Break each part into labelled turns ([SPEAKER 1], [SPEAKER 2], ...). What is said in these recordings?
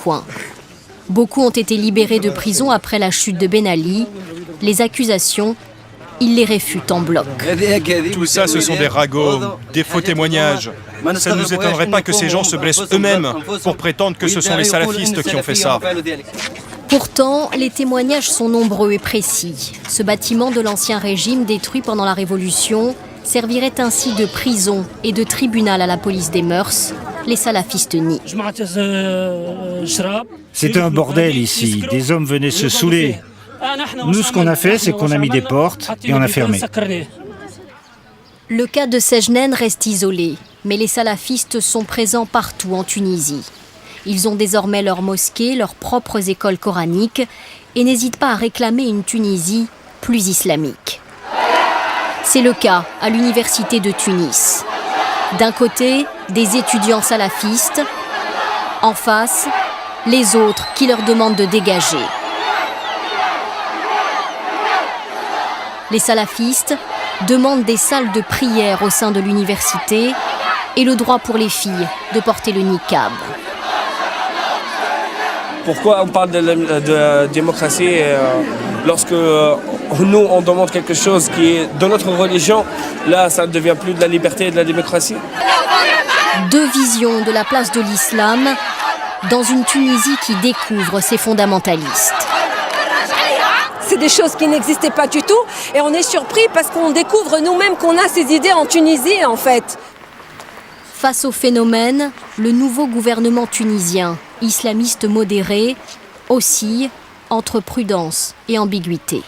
[SPEAKER 1] coin. Beaucoup ont été libérés de prison après la chute de Ben Ali. Les accusations, il les réfute en bloc.
[SPEAKER 2] Tout ça, ce sont des ragots, des faux témoignages. Ça ne nous étonnerait pas que ces gens se blessent eux-mêmes pour prétendre que ce sont les salafistes qui ont fait ça.
[SPEAKER 1] Pourtant, les témoignages sont nombreux et précis. Ce bâtiment de l'ancien régime détruit pendant la Révolution servirait ainsi de prison et de tribunal à la police des mœurs. Les salafistes nient.
[SPEAKER 3] C'était un bordel ici, des hommes venaient se saouler. Nous, ce qu'on a fait, c'est qu'on a mis des portes et on a fermé.
[SPEAKER 1] Le cas de Sejnen reste isolé, mais les salafistes sont présents partout en Tunisie. Ils ont désormais leur mosquée, leurs propres écoles coraniques et n'hésitent pas à réclamer une Tunisie plus islamique. C'est le cas à l'université de Tunis. D'un côté, des étudiants salafistes, en face, les autres qui leur demandent de dégager. Les salafistes demandent des salles de prière au sein de l'université et le droit pour les filles de porter le niqab.
[SPEAKER 4] Pourquoi on parle de démocratie lorsque nous on demande quelque chose qui est de notre religion, là ça ne devient plus de la liberté et de la démocratie?
[SPEAKER 1] Deux visions de la place de l'islam dans une Tunisie qui découvre ses fondamentalistes.
[SPEAKER 5] C'est des choses qui n'existaient pas du tout et on est surpris parce qu'on découvre nous-mêmes qu'on a ces idées en Tunisie en fait.
[SPEAKER 1] Face au phénomène, le nouveau gouvernement tunisien, islamiste modéré, oscille entre prudence et ambiguïté.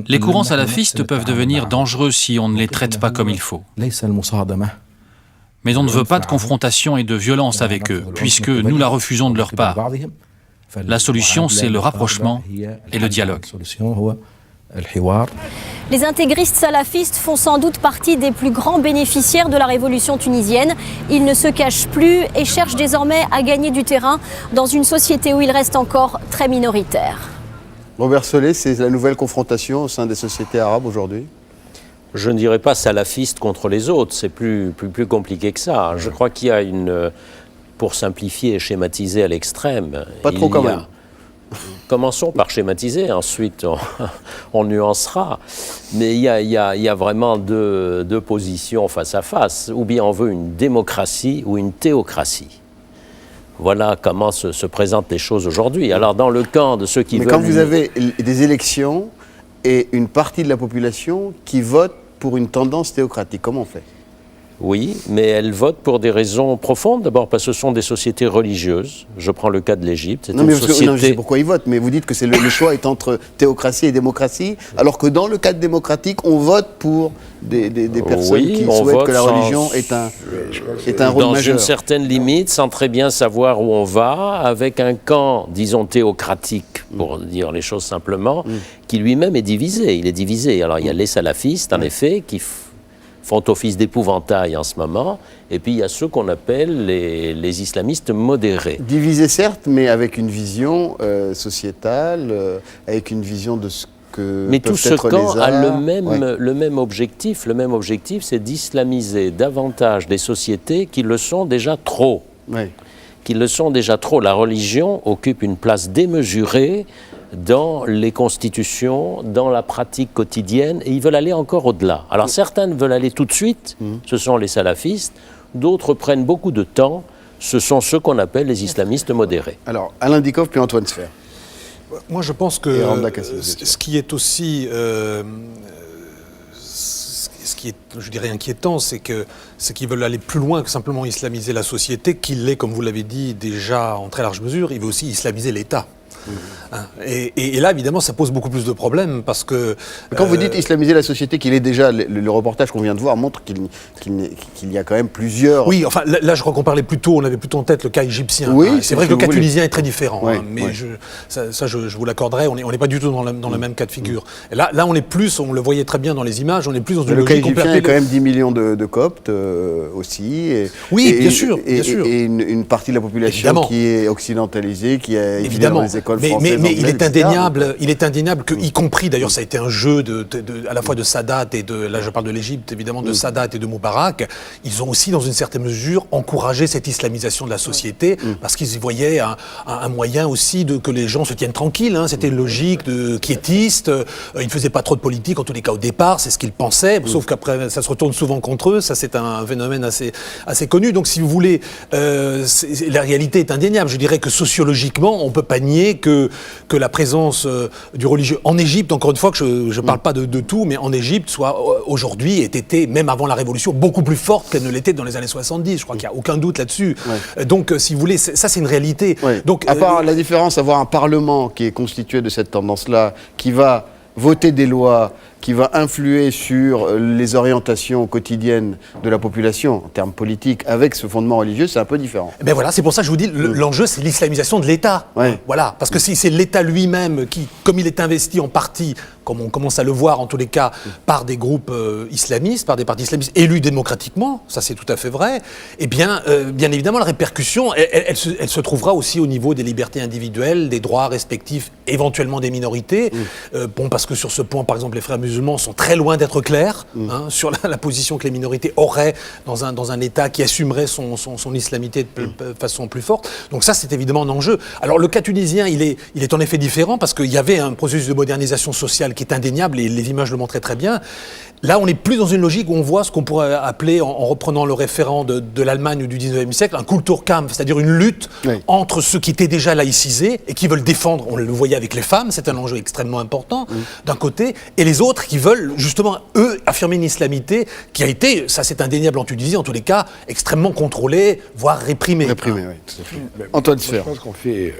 [SPEAKER 6] Les courants salafistes peuvent devenir dangereux si on ne les traite pas comme il faut. Mais on ne veut pas de confrontation et de violence avec eux, puisque nous la refusons de leur part. La solution, c'est le rapprochement et le dialogue.
[SPEAKER 1] Les intégristes salafistes font sans doute partie des plus grands bénéficiaires de la révolution tunisienne. Ils ne se cachent plus et cherchent désormais à gagner du terrain dans une société où ils restent encore très minoritaires.
[SPEAKER 7] Robert Solé, c'est la nouvelle confrontation au sein des sociétés arabes aujourd'hui?
[SPEAKER 8] Je ne dirais pas salafiste contre les autres, c'est plus compliqué que ça. Je crois qu'il y a une... Pour simplifier et schématiser à l'extrême...
[SPEAKER 7] Pas trop quand même.
[SPEAKER 8] Commençons par schématiser, ensuite on nuancera. Mais il y a vraiment deux positions face à face. Ou bien on veut une démocratie ou une théocratie. Voilà comment se présentent les choses aujourd'hui. Alors dans le camp de ceux qui veulent...
[SPEAKER 7] Mais quand vous avez des élections et une partie de la population qui vote pour une tendance théocratique, comment on fait?
[SPEAKER 8] Oui, mais elles votent pour des raisons profondes. D'abord parce que ce sont des sociétés religieuses. Je prends le cas de l'Égypte.
[SPEAKER 7] Non, mais je sais pourquoi ils votent, mais vous dites que c'est le choix est entre théocratie et démocratie, alors que dans le cadre démocratique, on vote pour des personnes qui souhaitent que la religion ait un rôle majeur.
[SPEAKER 8] Dans une certaine limite, sans très bien savoir où on va, avec un camp, disons, théocratique, pour dire les choses simplement, qui lui-même est divisé. Il est divisé. Alors il y a les salafistes, en effet, qui font office d'épouvantail en ce moment, et puis il y a ceux qu'on appelle les islamistes modérés.
[SPEAKER 7] Divisés certes, mais avec une vision sociétale, avec une vision de ce que
[SPEAKER 8] mais tout ce camp a
[SPEAKER 7] le
[SPEAKER 8] même objectif. Le même objectif, c'est d'islamiser davantage des sociétés qui le sont déjà trop. Qui le sont déjà trop. La religion occupe une place démesurée dans les constitutions, dans la pratique quotidienne, et ils veulent aller encore au-delà. Alors certains veulent aller tout de suite, ce sont les salafistes, d'autres prennent beaucoup de temps, ce sont ceux qu'on appelle les islamistes modérés.
[SPEAKER 7] Alors Alain Dikoff puis Antoine Sfer.
[SPEAKER 9] Moi je pense que ce qui est aussi... ce qui est, je dirais, inquiétant, c'est qu'ils veulent aller plus loin que simplement islamiser la société, qu'il l'est, comme vous l'avez dit, déjà en très large mesure, il veut aussi islamiser l'État. Et là, évidemment, ça pose beaucoup plus de problèmes parce que...
[SPEAKER 7] Quand vous dites islamiser la société, qu'il est déjà... Le reportage qu'on vient de voir montre qu'il y a quand même plusieurs...
[SPEAKER 9] Oui, enfin, là, je crois qu'on parlait plutôt, on avait plutôt en tête le cas égyptien.
[SPEAKER 7] Oui,
[SPEAKER 9] c'est vrai que le cas tunisien est très différent, mais
[SPEAKER 7] oui.
[SPEAKER 9] je vous l'accorderai, on n'est pas du tout dans le même cas de figure. Et là, on est plus, on le voyait très bien dans les images, on est plus dans une logique...
[SPEAKER 7] Le cas égyptien, il y a quand même 10 millions de Coptes aussi.
[SPEAKER 9] Oui, bien sûr.
[SPEAKER 7] Et une partie de la population qui est occidentalisée, qui a évidemment les écoles écoles
[SPEAKER 9] mais
[SPEAKER 7] françaises, anglaises,
[SPEAKER 9] il est
[SPEAKER 7] etc.
[SPEAKER 9] indéniable, que, y compris, d'ailleurs, ça a été un jeu à la fois de Sadat et là je parle de l'Égypte, évidemment, de Sadat et de Moubarak, ils ont aussi, dans une certaine mesure, encouragé cette islamisation de la société, parce qu'ils y voyaient un moyen aussi que les gens se tiennent tranquilles, hein. C'était une logique de quiétiste, ils ne faisaient pas trop de politique, en tous les cas au départ, c'est ce qu'ils pensaient, sauf qu'après ça se retourne souvent contre eux, ça c'est un phénomène assez connu, donc si vous voulez, la réalité est indéniable, je dirais que sociologiquement, on ne peut pas nier que la présence du religieux en Égypte, encore une fois que je ne parle pas de tout, mais en Égypte, soit aujourd'hui, ait été, même avant la Révolution, beaucoup plus forte qu'elle ne l'était dans les années 70, je crois qu'il n'y a aucun doute là-dessus. Donc si vous voulez, ça c'est une réalité. Donc,
[SPEAKER 7] à part la différence, avoir un Parlement qui est constitué de cette tendance-là, qui va voter des lois, qui va influer sur les orientations quotidiennes de la population en termes politiques avec ce fondement religieux, c'est un peu différent.
[SPEAKER 9] Ben voilà, c'est pour ça que je vous dis, l'enjeu c'est l'islamisation de l'État. Voilà, parce que si c'est l'État lui-même qui, comme il est investi en partie, comme on commence à le voir en tous les cas, par des groupes islamistes, par des partis islamistes élus démocratiquement, ça c'est tout à fait vrai, eh bien, bien évidemment la répercussion, elle se trouvera aussi au niveau des libertés individuelles, des droits respectifs, éventuellement des minorités. Bon, parce que sur ce point, par exemple, les frères musulmans sont très loin d'être clairs sur la position que les minorités auraient dans un État qui assumerait son islamité de façon plus forte. Donc ça, c'est évidemment un enjeu. Alors le cas tunisien, il est en effet différent parce qu'il y avait un processus de modernisation sociale qui est indéniable et les images le montraient très bien. Là, on n'est plus dans une logique où on voit ce qu'on pourrait appeler, en reprenant le référent de l'Allemagne du 19e siècle, un Kulturkampf, c'est-à-dire une lutte entre ceux qui étaient déjà laïcisés et qui veulent défendre, on le voyait avec les femmes, c'est un enjeu extrêmement important, d'un côté, et les autres qui veulent justement, eux, affirmer une islamité qui a été, ça c'est indéniable en Tunisie, en tous les cas, extrêmement contrôlée, voire réprimée.
[SPEAKER 7] Réprimée, oui, tout à fait. Antoine Sfer.
[SPEAKER 10] Je pense qu'on fait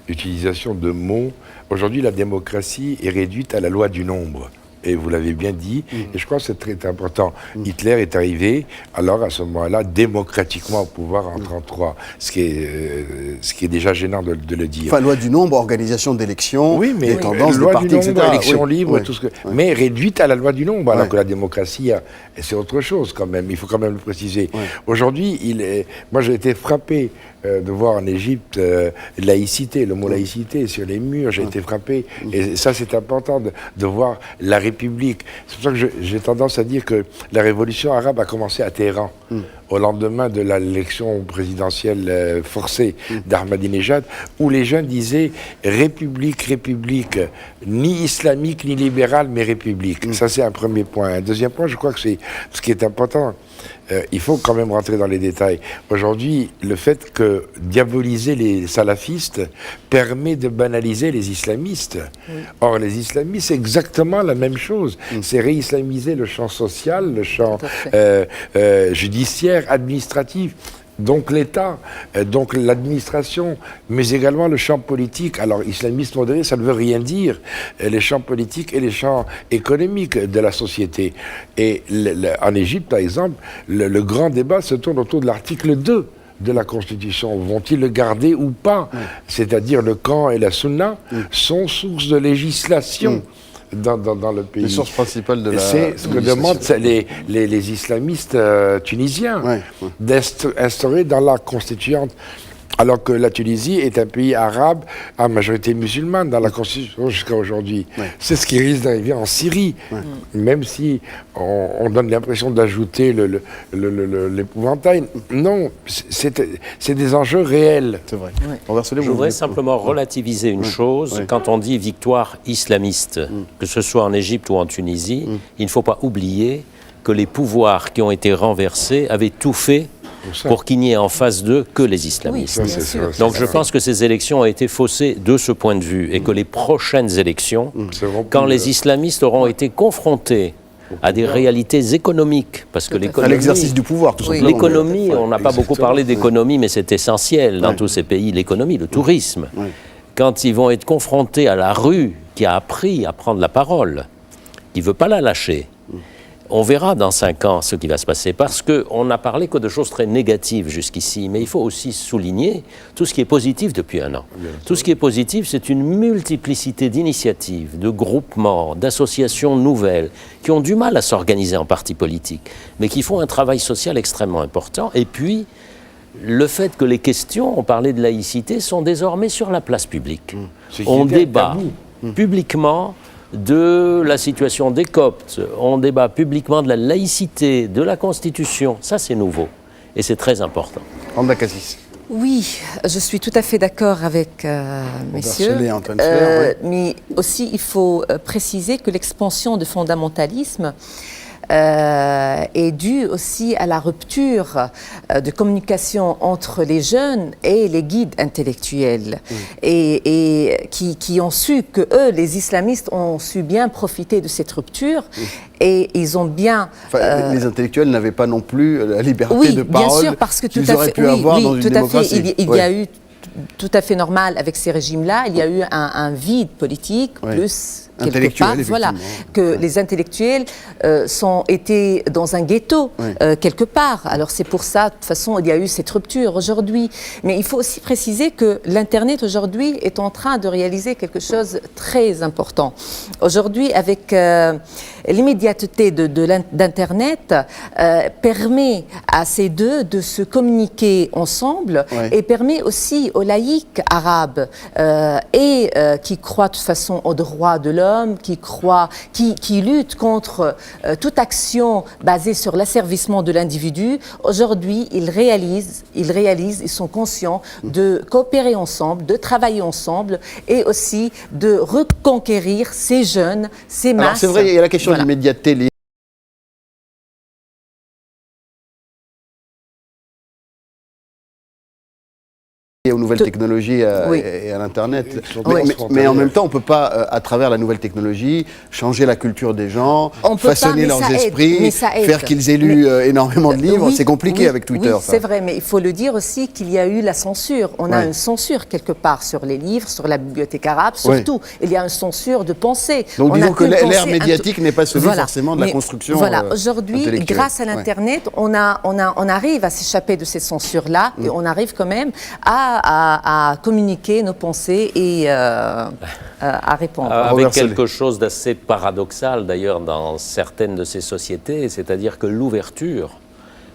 [SPEAKER 10] utilisation de mots. Aujourd'hui, la démocratie est réduite à la loi du nombre. Et vous l'avez bien dit, et je crois que c'est très important. Hitler est arrivé, alors à ce moment-là, démocratiquement au pouvoir en 1933, ce qui est déjà gênant de le dire.
[SPEAKER 7] Enfin, loi du nombre, organisation d'élections,
[SPEAKER 10] oui, mais
[SPEAKER 7] des tendances
[SPEAKER 10] loi
[SPEAKER 7] de partis,
[SPEAKER 10] du nombre,
[SPEAKER 7] etc.
[SPEAKER 10] élections libres, tout ce que... Mais réduite à la loi du nombre, alors que la démocratie, c'est autre chose quand même, il faut quand même le préciser. Aujourd'hui, moi j'ai été frappé de voir en Égypte laïcité, le mot laïcité sur les murs, j'ai été frappé. Et ça, c'est important de voir la République. C'est pour ça que j'ai tendance à dire que la révolution arabe a commencé à Téhéran, au lendemain de l'élection présidentielle forcée d'Ahmadinejad, où les jeunes disaient République, République, ni islamique, ni libérale, mais République. Ça, c'est un premier point. Un deuxième point, je crois que c'est ce qui est important. Il faut quand même rentrer dans les détails. Aujourd'hui, le fait que diaboliser les salafistes permet de banaliser les islamistes. Or, les islamistes, c'est exactement la même chose. C'est réislamiser le champ social, le champ judiciaire, administratif. Donc l'État, donc l'administration, mais également le champ politique. Alors, islamiste modéré, ça ne veut rien dire. Les champs politiques et les champs économiques de la société. Et en Égypte, par exemple, le grand débat se tourne autour de l'article 2 de la Constitution. Vont-ils le garder ou pas? C'est-à-dire le Coran et la Sunna sont source de législation. Dans le pays.
[SPEAKER 7] Les sources principales de la...
[SPEAKER 10] C'est ce que demandent les islamistes tunisiens, d'instaurer dans la constituante, alors que la Tunisie est un pays arabe à majorité musulmane dans la constitution jusqu'à aujourd'hui. C'est ce qui risque d'arriver en Syrie, même si on donne l'impression d'ajouter l'épouvantail. Non, c'est des enjeux réels.
[SPEAKER 7] C'est vrai.
[SPEAKER 8] Je voudrais simplement relativiser une chose. Quand on dit victoire islamiste, que ce soit en Égypte ou en Tunisie, il ne faut pas oublier que les pouvoirs qui ont été renversés avaient tout fait pour qu'il n'y ait en face d'eux que les islamistes. Donc je pense que ces élections ont été faussées de ce point de vue et que les prochaines élections, quand les islamistes auront été confrontés à des réalités économiques, parce que l'économie...
[SPEAKER 7] À l'exercice du pouvoir, tout simplement.
[SPEAKER 8] L'économie, on n'a pas beaucoup parlé d'économie, mais c'est essentiel dans tous ces pays, l'économie, le tourisme. Quand ils vont être confrontés à la rue qui a appris à prendre la parole, qui ne veut pas la lâcher, on verra dans 5 ans ce qui va se passer, parce qu'on n'a parlé que de choses très négatives jusqu'ici, mais il faut aussi souligner tout ce qui est positif depuis 1 an. Tout ce qui est positif, c'est une multiplicité d'initiatives, de groupements, d'associations nouvelles, qui ont du mal à s'organiser en partis politiques, mais qui font un travail social extrêmement important. Et puis, le fait que les questions, on parlait de laïcité, sont désormais sur la place publique. On débat publiquement de la situation des Coptes, on débat publiquement de la laïcité, de la Constitution. Ça, c'est nouveau et c'est très important.
[SPEAKER 7] Randa Kassis.
[SPEAKER 11] Oui, je suis tout à fait d'accord avec messieurs, mais aussi il faut préciser que l'expansion du fondamentalisme est due aussi à la rupture de communication entre les jeunes et les guides intellectuels et qui ont su que eux, les islamistes, ont su bien profiter de cette rupture et ils ont bien...
[SPEAKER 7] les intellectuels n'avaient pas non plus la liberté de parole
[SPEAKER 11] bien sûr, parce que
[SPEAKER 7] qu'ils auraient pu avoir dans une démocratie.
[SPEAKER 11] Il y a eu tout à fait normal avec ces régimes-là, il y a eu un vide politique plus... quelque part, voilà, que les intellectuels sont été dans un ghetto quelque part. Alors c'est pour ça, de toute façon, il y a eu cette rupture aujourd'hui. Mais il faut aussi préciser que l'Internet aujourd'hui est en train de réaliser quelque chose de très important. Aujourd'hui, avec l'immédiateté d'Internet, permet à ces deux de se communiquer ensemble et permet aussi aux laïcs arabes qui croient de toute façon aux droits de l'homme, qui lutte contre toute action basée sur l'asservissement de l'individu. Aujourd'hui, ils sont conscients de coopérer ensemble, de travailler ensemble et aussi de reconquérir ces jeunes, ces masses.
[SPEAKER 7] Alors c'est vrai, il y a la question de l'immédiateté. Aux nouvelles technologies et à l'Internet. Mais en même temps, on ne peut pas, à travers la nouvelle technologie, changer la culture des gens, façonner leurs esprits, faire qu'ils aient lu énormément de livres. C'est compliqué avec Twitter.
[SPEAKER 11] Oui, c'est vrai, mais il faut le dire aussi qu'il y a eu la censure. On a une censure quelque part sur les livres, sur la bibliothèque arabe, surtout. Il y a une censure de pensée.
[SPEAKER 7] Donc disons que l'ère médiatique n'est pas celui forcément de la construction
[SPEAKER 11] aujourd'hui, grâce à l'Internet, on arrive à s'échapper de cette censure-là et on arrive quand même à communiquer nos pensées et à répondre.
[SPEAKER 8] Avec quelque chose d'assez paradoxal d'ailleurs dans certaines de ces sociétés, c'est-à-dire que l'ouverture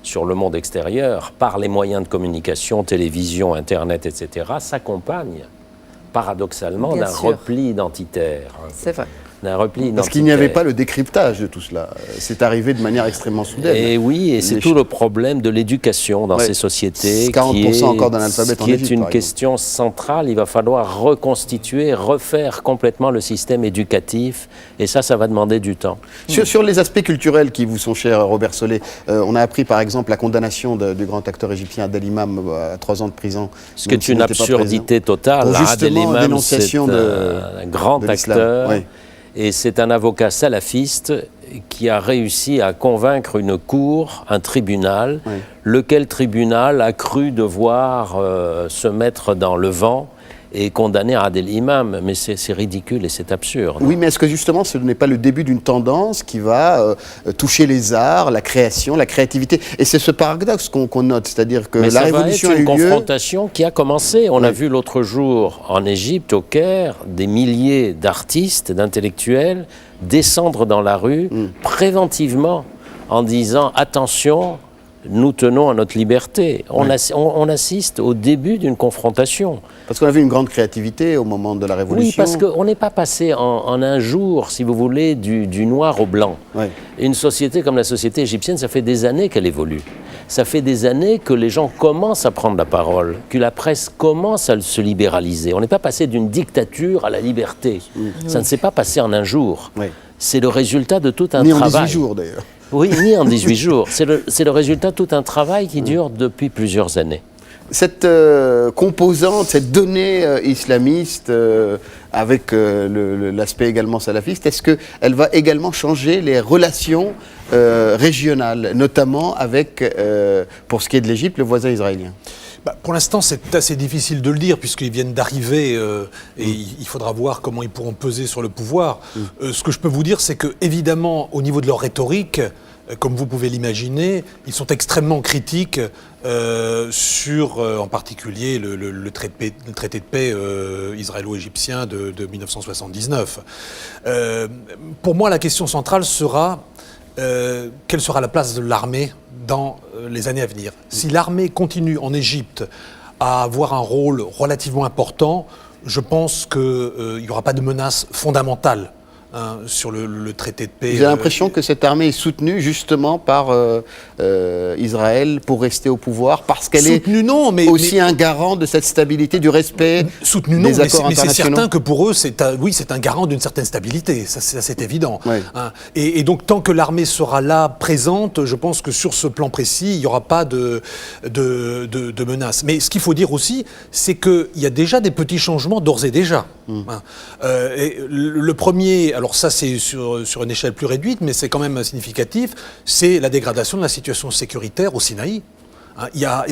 [SPEAKER 8] sur le monde extérieur par les moyens de communication, télévision, Internet, etc., s'accompagne paradoxalement d'un repli identitaire.
[SPEAKER 11] C'est vrai.
[SPEAKER 7] Parce qu'il n'y avait pas le décryptage de tout cela. C'est arrivé de manière extrêmement soudaine.
[SPEAKER 8] Et oui, et c'est tout le problème de l'éducation dans ces sociétés.
[SPEAKER 7] 40% encore d'analphabètes en Égypte,
[SPEAKER 8] qui est une question centrale. Il va falloir reconstituer, refaire complètement le système éducatif. Et ça va demander du temps.
[SPEAKER 7] Sur les aspects culturels qui vous sont chers, Robert Solé, on a appris par exemple la condamnation du grand acteur égyptien Adel Imam à 3 ans de prison.
[SPEAKER 8] Ce qui est une absurdité totale. Adel Imam, c'est un grand acteur. Et c'est un avocat salafiste qui a réussi à convaincre une cour, un tribunal, lequel tribunal a cru devoir se mettre dans le vent et condamner Adel Imam. Mais c'est ridicule et c'est absurde.
[SPEAKER 7] Oui, mais est-ce que justement ce n'est pas le début d'une tendance qui va toucher les arts, la création, la créativité? Et c'est ce paradoxe qu'on note, c'est-à-dire que la révolution a eu lieu...
[SPEAKER 8] C'est une confrontation qui a commencé. On a vu l'autre jour en Égypte, au Caire, des milliers d'artistes, d'intellectuels descendre dans la rue préventivement en disant « Attention, nous tenons à notre liberté ». On assiste au début d'une confrontation.
[SPEAKER 7] Parce qu'on a vu une grande créativité au moment de la Révolution.
[SPEAKER 8] Oui, parce qu'on n'est pas passé en un jour, si vous voulez, du noir au blanc. Une société comme la société égyptienne, ça fait des années qu'elle évolue. Ça fait des années que les gens commencent à prendre la parole, que la presse commence à se libéraliser. On n'est pas passé d'une dictature à la liberté. Ça ne s'est pas passé en un jour. C'est le résultat de tout un travail.
[SPEAKER 7] Ni en 18 jours, d'ailleurs.
[SPEAKER 8] Oui, ni en 18 jours. C'est le résultat de tout un travail qui dure depuis plusieurs années.
[SPEAKER 7] Cette composante, cette donnée islamiste avec l'aspect également salafiste, est-ce qu'elle va également changer les relations régionales, notamment avec, pour ce qui est de l'Égypte, le voisin israélien?
[SPEAKER 9] Pour l'instant, c'est assez difficile de le dire, puisqu'ils viennent d'arriver et il faudra voir comment ils pourront peser sur le pouvoir. Ce que je peux vous dire, c'est que, évidemment, au niveau de leur rhétorique, comme vous pouvez l'imaginer, ils sont extrêmement critiques sur, en particulier, le traité de paix israélo-égyptien de 1979. Pour moi, la question centrale sera quelle sera la place de l'armée dans les années à venir. Si l'armée continue en Égypte à avoir un rôle relativement important, je pense qu'il n'y aura pas de menace fondamentale sur le traité de paix.
[SPEAKER 7] J'ai l'impression que cette armée est soutenue justement par Israël pour rester au pouvoir, parce qu'elle est aussi un garant de cette stabilité, du respect des accords internationaux.
[SPEAKER 9] Mais c'est certain que pour eux, c'est un garant d'une certaine stabilité, ça c'est évident. Ouais. Et donc tant que l'armée sera là, présente, je pense que sur ce plan précis, il n'y aura pas de menace. Mais ce qu'il faut dire aussi, c'est qu'il y a déjà des petits changements d'ores et déjà. Et le premier, alors ça c'est sur une échelle plus réduite, mais c'est quand même significatif, c'est la dégradation de la situation sécuritaire au Sinaï. Il y a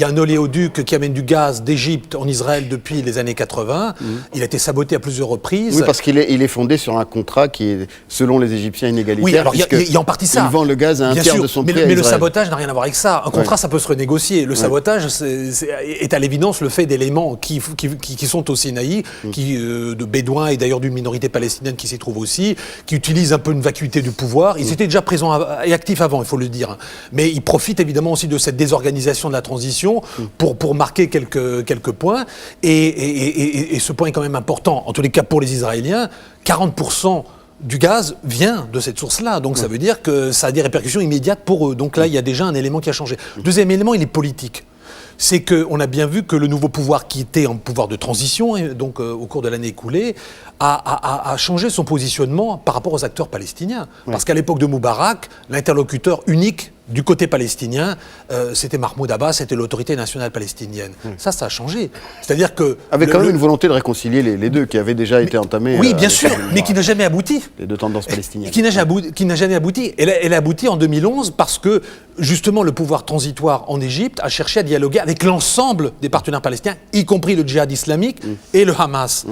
[SPEAKER 9] un oléoduc qui amène du gaz d'Égypte en Israël depuis les années 80. Il a été saboté à plusieurs reprises.
[SPEAKER 7] Oui, parce qu'il est fondé sur un contrat qui est, selon les Égyptiens, inégalitaire.
[SPEAKER 9] Oui, alors il y a en partie ça.
[SPEAKER 7] Il vend le gaz à un tiers de son prix à Israël. Mais
[SPEAKER 9] le sabotage n'a rien à voir avec ça. Un contrat, ça peut se renégocier. Le sabotage est à l'évidence le fait d'éléments qui sont au Sinaï, de Bédouins et d'ailleurs d'une minorité palestinienne qui s'y trouve aussi, qui utilisent un peu une vacuité du pouvoir. Ils étaient déjà présents et actifs avant, il faut le dire. Mais ils profitent évidemment aussi de cette désorganisation de la transition pour marquer quelques points. Et ce point est quand même important, en tous les cas pour les Israéliens, 40% du gaz vient de cette source-là. Donc ça veut dire que ça a des répercussions immédiates pour eux. Donc là, il y a déjà un élément qui a changé. Deuxième élément, il est politique. C'est qu'on a bien vu que le nouveau pouvoir qui était en pouvoir de transition, et donc au cours de l'année écoulée, a changé son positionnement par rapport aux acteurs palestiniens. Parce qu'à l'époque de Moubarak, l'interlocuteur unique du côté palestinien, c'était Mahmoud Abbas, c'était l'autorité nationale palestinienne. Ça a changé. C'est-à-dire que...
[SPEAKER 7] Avec quand même une volonté de réconcilier les deux, qui avait déjà été entamée.
[SPEAKER 9] Oui, bien sûr, mais qui n'a jamais abouti.
[SPEAKER 7] Les deux tendances palestiniennes.
[SPEAKER 9] Qui n'a jamais abouti. Elle a abouti en 2011 parce que, justement, le pouvoir transitoire en Égypte a cherché à dialoguer avec l'ensemble des partenaires palestiniens, y compris le djihad islamique et le Hamas.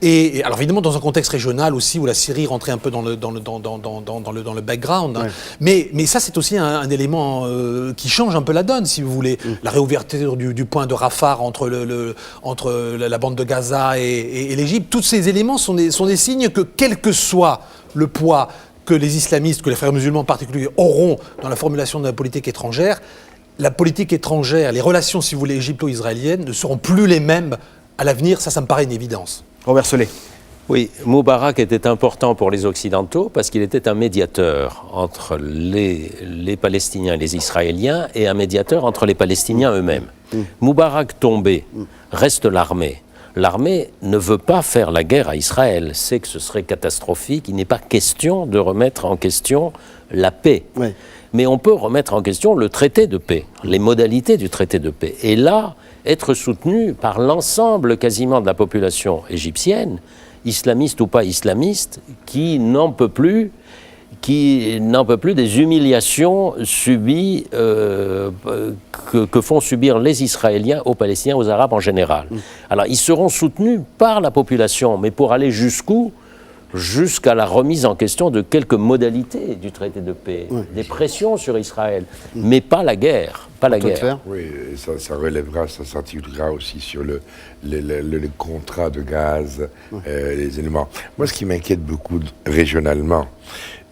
[SPEAKER 9] Et alors, évidemment, dans un contexte régional aussi, où la Syrie rentrait un peu dans le background. Mais ça, c'est aussi un élément qui change un peu la donne, si vous voulez. La réouverture du point de Rafah entre la bande de Gaza et l'Égypte, tous ces éléments sont des signes que, quel que soit le poids que les islamistes, que les frères musulmans en particulier, auront dans la formulation de la politique étrangère, la politique étrangère, les relations, si vous voulez, égypto-israéliennes ne seront plus les mêmes à l'avenir. Ça me paraît une évidence.
[SPEAKER 7] Robert Solé.
[SPEAKER 8] Oui, Moubarak était important pour les Occidentaux parce qu'il était un médiateur entre les Palestiniens et les Israéliens et un médiateur entre les Palestiniens eux-mêmes. Moubarak tombé, reste l'armée. L'armée ne veut pas faire la guerre à Israël, sait que ce serait catastrophique, il n'est pas question de remettre en question la paix. Mais on peut remettre en question le traité de paix, les modalités du traité de paix. Et là, être soutenu par l'ensemble quasiment de la population égyptienne, islamiste ou pas islamiste, qui n'en peut plus des humiliations subies que font subir les Israéliens aux Palestiniens, aux Arabes en général. Alors ils seront soutenus par la population, mais pour aller jusqu'où ? Jusqu'à la remise en question de quelques modalités du traité de paix, des pressions sur Israël, mais pas la guerre. Pas la guerre.
[SPEAKER 10] Oui, ça relèvera, ça s'articulera aussi sur le contrat de gaz, les éléments. Moi, ce qui m'inquiète beaucoup régionalement,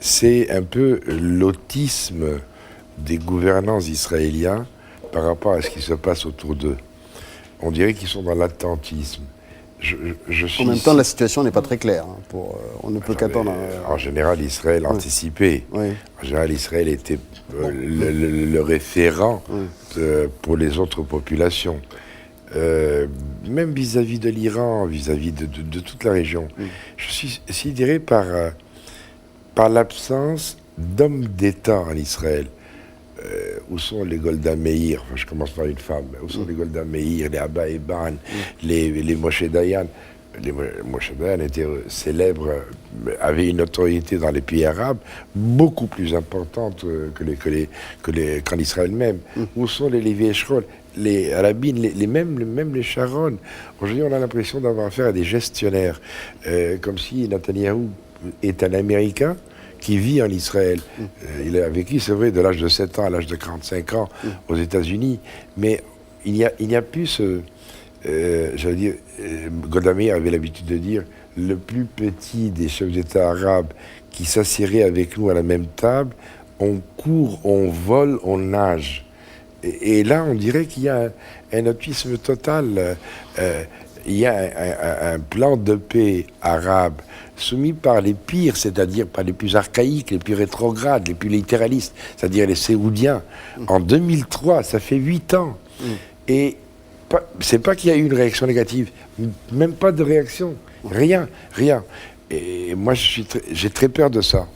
[SPEAKER 10] c'est un peu l'autisme des gouvernants israéliens par rapport à ce qui se passe autour d'eux. On dirait qu'ils sont dans l'attentisme.
[SPEAKER 7] En même temps, la situation n'est pas très claire. On ne peut qu'attendre.
[SPEAKER 10] En général, Israël anticipait. En général, Israël était le référent pour les autres populations. Même vis-à-vis de l'Iran, vis-à-vis de toute la région. Je suis sidéré par l'absence d'hommes d'État en Israël. Où sont les Golda Meir, enfin, je commence par une femme, où sont les Golda Meir, les Abba Eban, les Moshe Dayan. Les Moshe Dayan étaient célèbres, avaient une autorité dans les pays arabes beaucoup plus importante qu'en Israël même. Où sont les Lévi Eshkol, les Rabin, même les Sharon. Aujourd'hui, on a l'impression d'avoir affaire à des gestionnaires, comme si Netanyahou est un Américain qui vit en Israël. Il a vécu, c'est vrai, de l'âge de 7 ans à l'âge de 45 ans aux États-Unis, mais il n'y a plus ce... j'allais dire, Golda Meir avait l'habitude de dire le plus petit des chefs d'État arabes qui s'assierait avec nous à la même table, on court, on vole, on nage. Et là, on dirait qu'il y a un autisme total. Il y a un plan de paix arabe soumis par les pires, c'est-à-dire par les plus archaïques, les plus rétrogrades, les plus littéralistes, c'est-à-dire les Séoudiens. En 2003, ça fait 8 ans. Et c'est pas qu'il y a eu une réaction négative, même pas de réaction. Rien. Et moi, j'ai très peur de ça.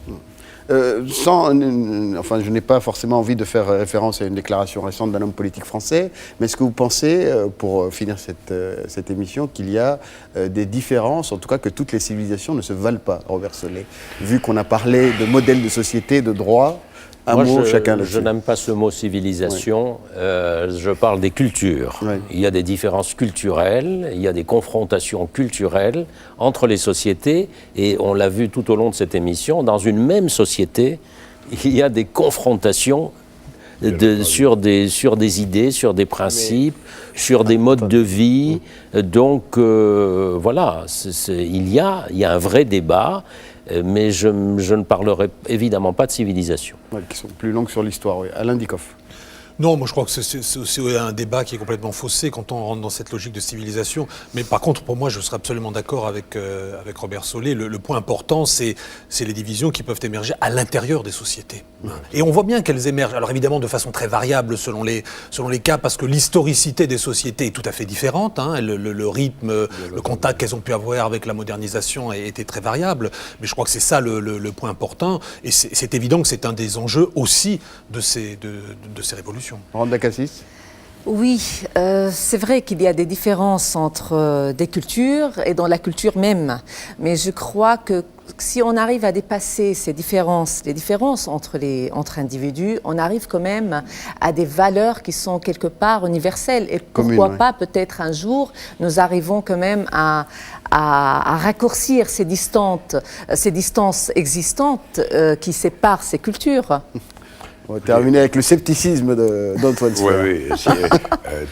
[SPEAKER 7] Je n'ai pas forcément envie de faire référence à une déclaration récente d'un homme politique français, mais est-ce que vous pensez, pour finir cette émission, qu'il y a des différences, en tout cas que toutes les civilisations ne se valent pas, Robert Solé, vu qu'on a parlé de modèle de société, de droit?
[SPEAKER 8] Je n'aime pas ce mot civilisation, je parle des cultures. Oui. Il y a des différences culturelles, il y a des confrontations culturelles entre les sociétés, et on l'a vu tout au long de cette émission, dans une même société, il y a des confrontations sur des idées, sur des principes, sur des modes de vie. Donc voilà, il y a un vrai débat. Mais je ne parlerai évidemment pas de civilisation.
[SPEAKER 7] Ouais, qui sont plus longues sur l'histoire, oui. Alain Dikoff.
[SPEAKER 9] Non, moi je crois que c'est aussi un débat qui est complètement faussé quand on rentre dans cette logique de civilisation. Mais par contre, pour moi, je serais absolument d'accord avec Robert Solé. Le point important, c'est les divisions qui peuvent émerger à l'intérieur des sociétés. Et on voit bien qu'elles émergent, alors évidemment de façon très variable selon les cas, parce que l'historicité des sociétés est tout à fait différente. Le rythme, le contact qu'elles ont pu avoir avec la modernisation a été très variable. Mais je crois que c'est ça le point important. Et c'est évident que c'est un des enjeux aussi de ces révolutions.
[SPEAKER 7] Randa Kassis.
[SPEAKER 11] Oui, c'est vrai qu'il y a des différences entre des cultures et dans la culture même. Mais je crois que si on arrive à dépasser ces différences, les différences entre individus, on arrive quand même à des valeurs qui sont quelque part universelles. Et pourquoi pas, peut-être un jour, nous arrivons quand même à raccourcir ces distances existantes qui séparent ces cultures.
[SPEAKER 7] On va terminer avec le scepticisme d'Antoine Sfer.
[SPEAKER 10] Oui,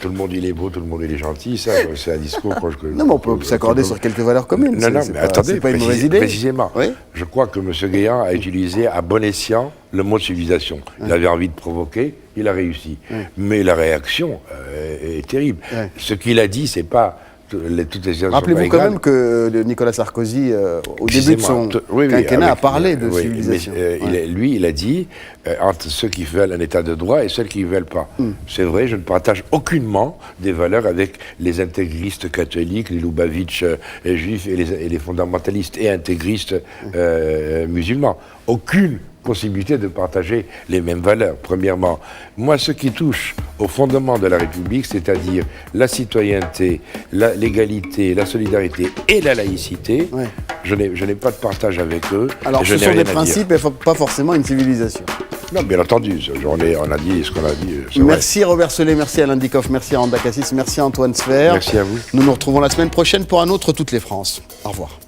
[SPEAKER 10] tout le monde il est beau, tout le monde il est gentil, ça, c'est un discours que je...
[SPEAKER 7] Non, mais on peut s'accorder sur quelques valeurs communes.
[SPEAKER 10] Non, mais attendez,
[SPEAKER 7] c'est pas une mauvaise idée.
[SPEAKER 10] Précisément, oui, je crois que M. Guéant a utilisé à bon escient le mot civilisation. Il avait envie de provoquer, il a réussi. Mais la réaction est terrible. Ce qu'il a dit, c'est pas... Toutes les
[SPEAKER 7] Rappelez-vous quand même que Nicolas Sarkozy, au début de son quinquennat, a parlé de civilisation.
[SPEAKER 10] Lui, il a dit entre ceux qui veulent un état de droit et ceux qui ne veulent pas. C'est vrai, je ne partage aucunement des valeurs avec les intégristes catholiques, les Lubavitch juifs et les fondamentalistes et intégristes musulmans. Aucune possibilité de partager les mêmes valeurs, premièrement. Moi, ce qui touche au fondement de la République, c'est-à-dire la citoyenneté, l'égalité, la solidarité et la laïcité, je n'ai pas de partage avec eux.
[SPEAKER 7] Alors, ce sont des principes et pas forcément une civilisation.
[SPEAKER 10] Non, bien entendu, on a dit ce qu'on a dit.
[SPEAKER 7] Merci Robert Solé, merci Alain Dikoff, merci Randa Kassis, merci Antoine Sfer.
[SPEAKER 10] Merci à vous.
[SPEAKER 7] Nous nous retrouvons la semaine prochaine pour un autre Toutes les France. Au revoir.